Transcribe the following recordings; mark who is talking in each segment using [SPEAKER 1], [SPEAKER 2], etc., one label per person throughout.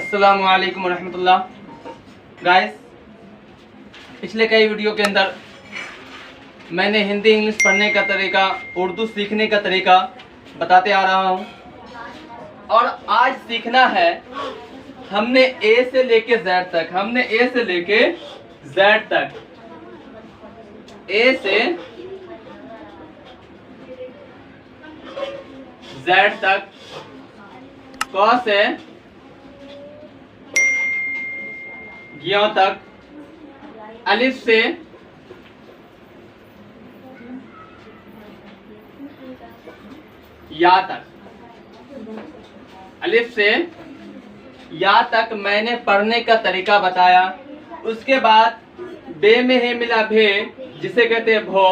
[SPEAKER 1] अस्सलामु अलैकुम वरहमतुल्लाह। गाइस, पिछले कई वीडियो के अंदर मैंने हिंदी इंग्लिश पढ़ने का तरीका, उर्दू सीखने का तरीका बताते आ रहा हूँ और आज सीखना है हमने ए से लेके जेड तक। हमने ए से लेके जेड तक, ए से जेड तक, क से ज्यों तक, अलिफ से या तक, अलिफ से या तक मैंने पढ़ने का तरीका बताया। उसके बाद बे में है मिला भे, जिसे कहते हैं भो।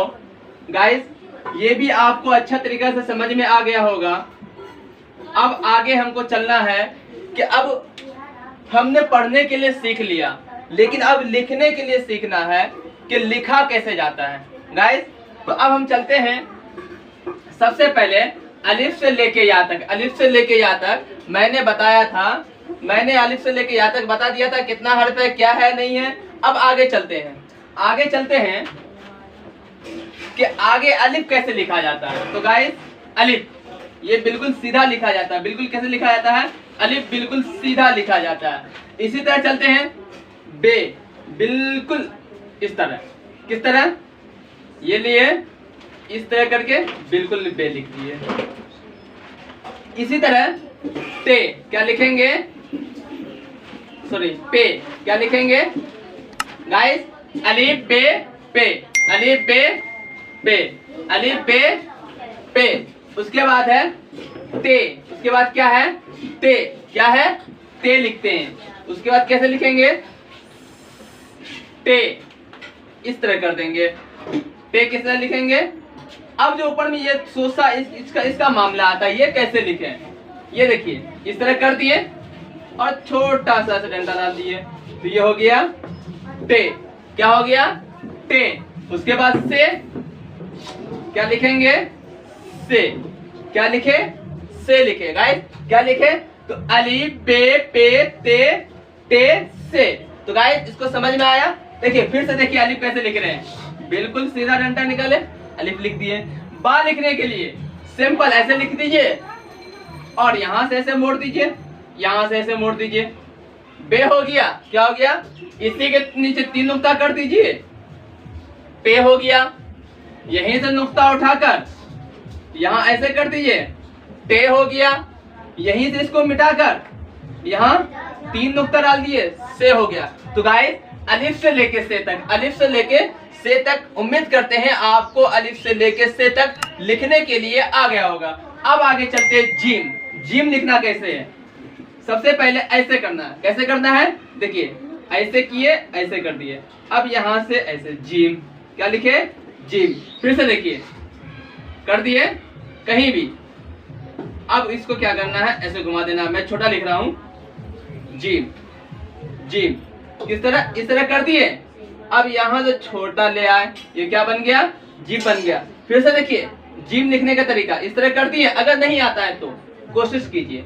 [SPEAKER 1] गाइस, ये भी आपको अच्छा तरीका से समझ में आ गया होगा। अब आगे हमको चलना है कि अब हमने पढ़ने के लिए सीख लिया, लेकिन अब लिखने के लिए सीखना है कि लिखा कैसे जाता है। गाइस, तो अब हम चलते हैं। सबसे पहले अलिफ से लेके या तक, अलिफ से लेके या तक मैंने बताया था, मैंने अलिफ से लेके या तक बता दिया था कितना हर्फ है, क्या है, नहीं है। अब आगे चलते हैं, आगे चलते हैं कि आगे अलिफ कैसे लिखा जाता है। तो गाइस, अलिफ ये बिल्कुल सीधा लिखा जाता है। बिल्कुल कैसे लिखा जाता है? अलिफ बिल्कुल सीधा लिखा जाता है। इसी तरह चलते हैं बे, बिल्कुल इस तरह। किस तरह? ये लिए इस तरह करके बिल्कुल बे लिख दिए। इसी तरह ते क्या लिखेंगे? सॉरी, पे क्या लिखेंगे? गाइस, अलिफ बे पे, अलिफ बे पे, अलिफ बे पे। उसके बाद है ते, उसके बाद क्या है? ते, क्या है? ते लिखते हैं। उसके बाद कैसे लिखेंगे? ते, इस तरह कर देंगे। ते किस तरह लिखेंगे? अब जो ऊपर में ये सोसा इसका मामला आता है, ये कैसे लिखें? ये देखिए, इस तरह कर दिए और छोटा सा डंडा डाल दिए, तो ये हो गया ते। क्या हो गया? ते। उसके बाद से क्या लिखेंगे? से। क्या लिखे? से लिखे। गाइस, क्या लिखे? तो अलिफ बे पे ते से। तो गाइस, इसको समझ में आया? देखिए, फिर से देखिए अलिफ कैसे लिख रहे हैं। बिल्कुल सीधा डंडा निकाले, अलिफ लिख दिए। बा लिखने के लिए सिंपल ऐसे लिख दीजिए और यहां से ऐसे मोड़ दीजिए, यहां से ऐसे मोड़ दीजिए। बे हो गया। क्या हो गया? इसी के नीचे 3 नुक्ता कर दीजिए। पे हो गया। यहीं से नुक्ता उठाकर यहां ऐसे कर दीजिए। ते हो गया। यहीं से इसको मिटाकर यहां 3 नुक्ता डाल दिए, से हो गया। तो गाइस, अलिफ से लेके से तक, अलिफ से लेके से तक उम्मीद करते हैं आपको अलिफ से लेके से तक लिखने के लिए आ गया होगा। अब आगे चलते हैं जीम। जीम लिखना कैसे है? सबसे पहले ऐसे करना है। कैसे करना है? देखिए, ऐसे किए, ऐसे कर दिए। अब यहां से ऐसे जीम। क्या लिखे? जीम। फिर से देखिए, कर दिए कहीं भी। अब इसको क्या करना है? ऐसे घुमा देना। मैं छोटा लिख रहा हूं, जीम, जीम। किस तरह? इस तरह कर दिए। अब यहां से छोटा ले आए, ये क्या बन गया? जीम बन गया। फिर से देखिए, जीम लिखने का तरीका इस तरह कर दिए। अगर नहीं आता है तो कोशिश कीजिए,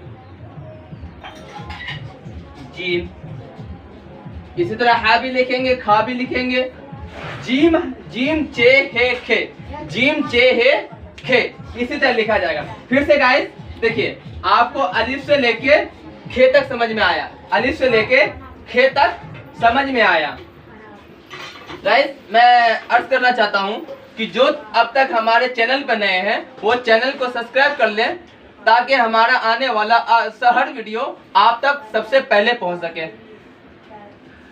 [SPEAKER 1] जीम। इसी तरह हा भी लिखेंगे, खा भी लिखेंगे। जीम, जीम चे हे खे, जीम चे हे खे, इसी तरह लिखा जाएगा। फिर से गाइस देखिए, आपको अलिफ से लेके खे तक समझ में आया, अलिफ से लेके खे तक समझ में आया। गाइस, मैं अर्ज करना चाहता हूं कि जो अब तक हमारे चैनल पर नए हैं वो चैनल को सब्सक्राइब कर लें, ताकि हमारा आने वाला हर वीडियो आप तक सबसे पहले पहुंच सके।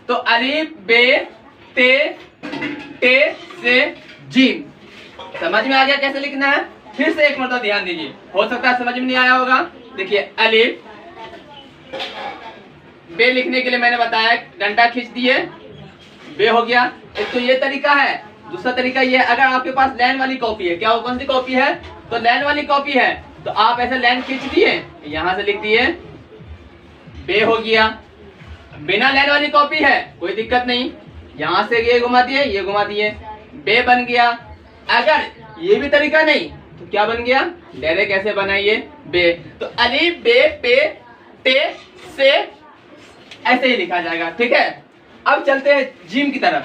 [SPEAKER 1] तो अलिफ बे ते से जीम समझ में आ गया कैसे लिखना है? फिर से एक मरतबा ध्यान दीजिए, हो सकता है समझ में नहीं आया होगा। देखिए, अलिफ बे लिखने के लिए मैंने बताया, डंडा खींच दिए, बे हो गया। एक तो ये तरीका है। दूसरा तरीका ये है, अगर आपके पास लाइन वाली कॉपी है, क्या वो कौन सी कॉपी है? तो लाइन वाली कॉपी है, तो आप ऐसे लाइन खींच दिए, यहां से लिख दिए, बे हो गया। बिना लाइन वाली कॉपी है, कोई दिक्कत नहीं, यहां से ये घुमा दिए, ये घुमा दिए, बे बन गया। अगर ये भी तरीका नहीं तो क्या बन गया? डायरेक्ट कैसे बनाइए? बे। तो अलिफ बे पे ते से ऐसे ही लिखा जाएगा। ठीक है, अब चलते हैं जिम की तरफ।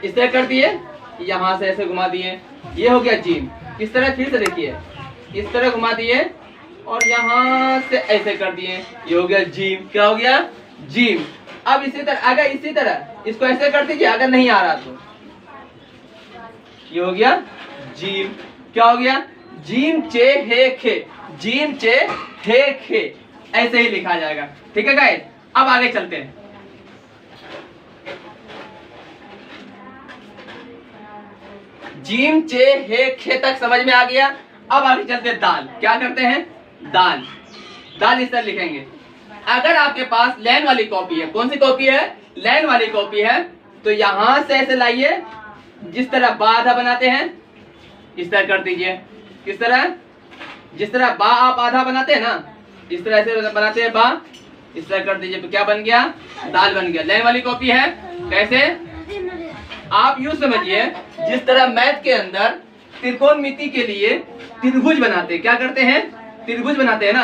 [SPEAKER 1] इस तरह कर दिए, यहाँ से ऐसे घुमा दिए, ये हो गया जिम। इस तरह फिर से देखिए, इस तरह घुमा दिए और यहाँ से ऐसे कर दिए, ये हो गया जिम। क्या हो गया? जिम। अब इसी तरह, अगर इसी तरह इसको ऐसे कर दीजिए, अगर नहीं आ रहा तो ये हो गया जिम। क्या हो गया? जिम चे हे खे, जिम चे हे खे, ऐसे ही लिखा जाएगा। ठीक है गाइस, अब आगे चलते हैं। जिम चे हे खे तक समझ में आ गया। अब आगे चलते हैं दाल। क्या करते हैं? दाल। दाल इस तरह लिखेंगे। अगर आपके पास लाइन वाली कॉपी है, कौन सी कॉपी है? लाइन वाली कॉपी है, तो यहां से ऐसे लाइए, जिस तरह बा आधा बनाते हैं इस तरह कर दीजिए। किस तरह? जिस तरह बा आप आधा बनाते हैं ना, इस तरह ऐसे बनाते हैं बा, इस तरह कर दीजिए, तो क्या बन गया? दाल बन गया। लाइन वाली कॉपी है। कैसे? आप यूं समझिए, जिस तरह मैथ के अंदर त्रिकोणमिति के लिए त्रिभुज बनाते हैं, क्या करते हैं? त्रिभुज बनाते हैं ना।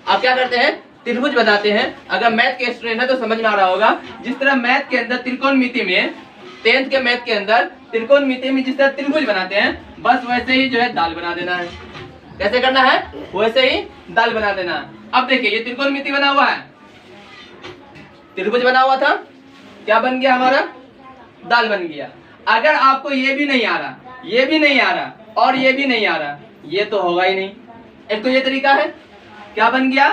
[SPEAKER 1] आप क्या करते हैं? त्रिभुज बनाते हैं। अगर मैथ के स्टूडेंट है तो समझ में आ रहा होगा। जिस तरह मैथ के अंदर त्रिकोणमिति में, 10th के मैथ के अंदर त्रिकोणमिति में जिस तरह त्रिभुज बनाते हैं, बस वैसे ही जो है दाल बना देना है। कैसे करना है? वैसे ही दाल बना देना है। अब देखिए, ये त्रिकोणमिति बना हुआ है, त्रिभुज बना हुआ था, क्या बन गया हमारा? दाल बन गया। अगर आपको ये भी नहीं आ रहा, ये भी नहीं आ रहा और ये भी नहीं आ रहा, ये तो होगा ही नहीं। एक तो ये तरीका है, क्या बन गया?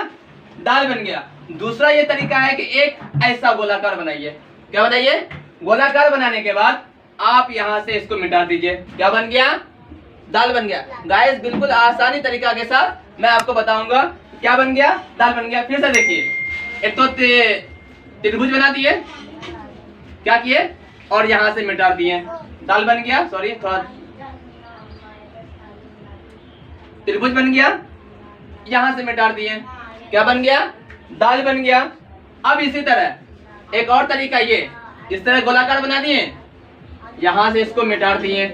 [SPEAKER 1] दाल बन गया। दूसरा ये तरीका है कि एक ऐसा गोलाकार बनाइए। क्या बनाइए? गोलाकार बनाने के बाद आप यहां से इसको मिटा दीजिए, क्या बन गया? दाल बन गया। गाइस, बिल्कुल आसानी तरीका के साथ मैं आपको बताऊंगा क्या बन गया? दाल बन गया। फिर से देखिए, एक तो त्रिभुज बना दिए, क्या किए? और यहां से मिटा दिए, दाल बन गया। सॉरी, थोड़ा त्रिभुज बन गया, यहां से मिटा दिए, क्या बन गया? दाल बन गया। अब इसी तरह एक और तरीका, ये इस तरह गोलाकार बना दिए, यहां से इसको मिटा दिए,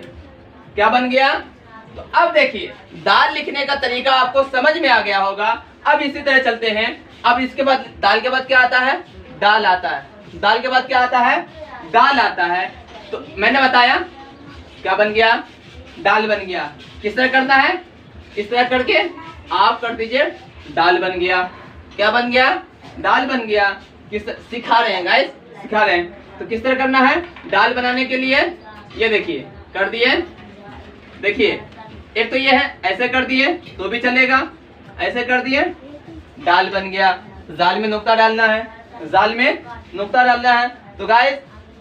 [SPEAKER 1] क्या बन गया? तो अब देखिए, दाल लिखने का तरीका आपको समझ में आ गया होगा। अब इसी तरह चलते हैं। अब इसके बाद दाल के बाद क्या आता है? दाल आता है। दाल के बाद क्या आता है? दाल आता है। तो मैंने बताया क्या बन गया? दाल बन गया। किस तरह करना है? इस तरह करके आप कर दीजिए, दाल बन गया। क्या बन गया? दाल बन गया। किस सिखा रहे हैं गाइस, सिखा रहे हैं। तो किस तरह करना है दाल बनाने के लिए? ये देखिए, कर दिए। देखिए, एक तो ये है, ऐसे कर दिए तो भी चलेगा, ऐसे कर दिए, दाल बन गया। जाल में नुक्ता डालना है, जाल में नुक्ता डालना है। तो गाइस,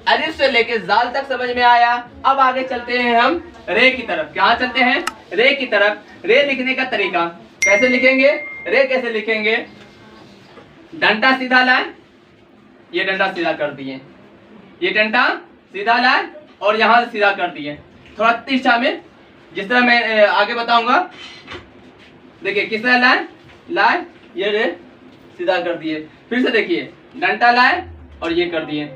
[SPEAKER 1] अलिफ से लेके जाल तक समझ में आया। अब आगे चलते हैं हम रे की तरफ। क्या चलते हैं? रे की तरफ। रे लिखने का तरीका कैसे लिखेंगे? रे कैसे लिखेंगे? डंडा सीधा लाए, ये डंडा सीधा कर दिए, ये डंडा सीधा लाए और यहां से सीधा कर दिए, थोड़ा तिरछा में, जिस तरह मैं आगे बताऊंगा। देखिए किस तरह लाए, लाए, ये रे सीधा कर दिए। फिर से देखिए, डंडा लाए और ये कर दिए,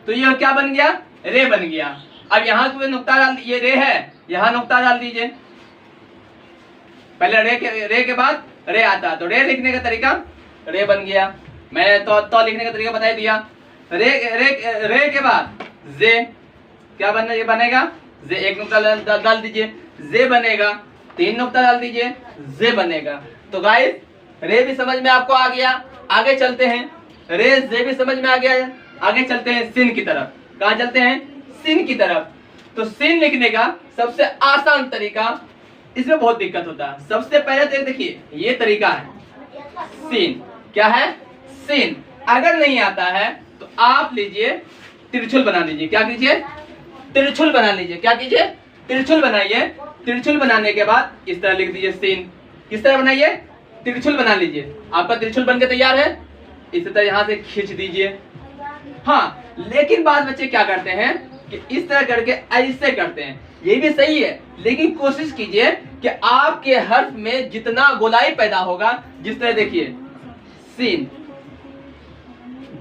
[SPEAKER 1] तो ये क्या बन गया? रे बन गया। अब यहाँ पे नुक्ता डाल, ये रे है, यहाँ नुक्ता डाल दीजिए। पहले रे के बाद रे आता, तो रे लिखने का तरीका रे बन गया। मैंने तो लिखने का तरीका बता दिया। रे के बाद जे, क्या बनना? ये बनेगा जे, एक नुक्ता डाल दीजिए, जे बनेगा। 3 नुक्ता डाल दीजिए, जे बनेगा। तो गाइस, रे भी समझ में आपको आ गया। आगे चलते हैं, रे जे भी समझ में आ गया। आगे चलते हैं सिन की तरफ। कहाँ चलते हैं? सिन की तरफ। तो सिन लिखने का सबसे आसान तरीका, इसमें बहुत दिक्कत होता है। सबसे पहले तो देखिए, ये तरीका है सिन। क्या है? सिन। अगर नहीं आता है तो आप लीजिए, तिरछुल बना लीजिए। क्या कीजिए? तिरछुल बना लीजिए। क्या कीजिए? तिरछुल बनाइए। तिरछुल बनाने के बाद इस तरह लिख दीजिए सिन। किस तरह बनाइए? तिरछुल बना लीजिए। आपका तिरछुल बनके तैयार है। इसी तरह यहाँ से खींच दीजिए। हाँ, लेकिन बाद बच्चे क्या करते हैं कि इस तरह करके ऐसे करते हैं। ये भी सही है, लेकिन कोशिश कीजिए कि आपके हर्फ में जितना गोलाई पैदा होगा, जिस तरह देखिए सीन,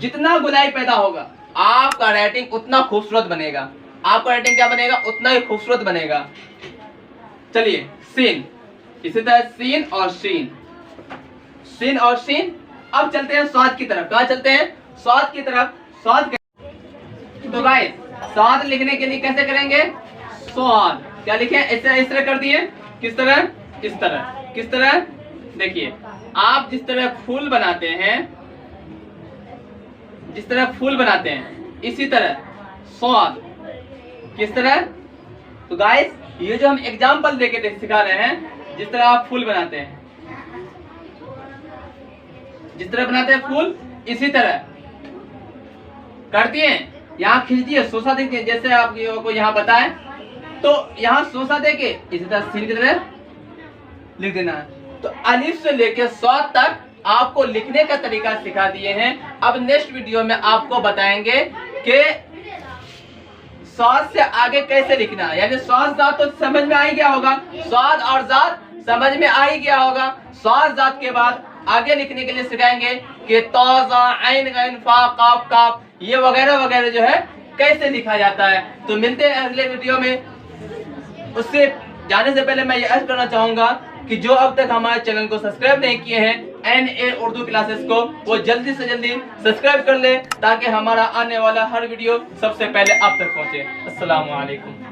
[SPEAKER 1] जितना गोलाई पैदा होगा, आपका राइटिंग उतना खूबसूरत बनेगा। आपका राइटिंग क्या बनेगा? उतना ही खूबसूरत बनेगा। चलिए, सीन, इसी तरह सीन और सीन, सीन और सीन, अब चलते हैं स्वाद की तरफ। कहाँ चलते हैं? स्वाद की तरफ। स्वाद तो गाइस स्वाद लिखने के लिए कैसे करेंगे? स्वाद क्या लिखें? इस तरह कर दिए। किस तरह? इस तरह। किस तरह? देखिए आप जिस तरह फूल बनाते हैं, जिस तरह फूल बनाते हैं इसी तरह स्वाद। किस तरह? तो गाइस ये जो हम एग्जाम्पल देके सिखा रहे हैं, जिस तरह आप फूल बनाते हैं, जिस तरह बनाते हैं फूल इसी तरह करती हैं। यहाँ खींच दिए, सोसा देखिए जैसे आपको यहाँ बताएं, तो यहाँ सोसा देके इसी तरह सील की तरह लिख देना है। तो अलिफ से लेकर स्वाद तक आपको लिखने का तरीका सिखा दिए हैं। अब नेक्स्ट वीडियो में आपको बताएंगे कि स्वाद से आगे कैसे लिखना है। यानी स्वाद जात तो समझ में आ ही गया होगा, स्वाद और जात समझ में आ ही गया होगा। स्वाद जात के बाद आगे लिखने के लिए सिखाएंगे कि तौज़ा, ऐन, गैन, फा, काफ, काफ, ये वगैरह वगैरह जो है कैसे लिखा जाता है। तो मिलते हैं अगले वीडियो में। उससे जाने से पहले मैं ये अर्ज करना चाहूंगा कि जो अब तक हमारे चैनल को सब्सक्राइब नहीं किए हैं NA उर्दू क्लासेस को, वो जल्दी से जल्दी सब्सक्राइब कर ले ताकि हमारा आने वाला हर वीडियो सबसे पहले आप तक पहुंचे। अस्सलामु अलैकुम।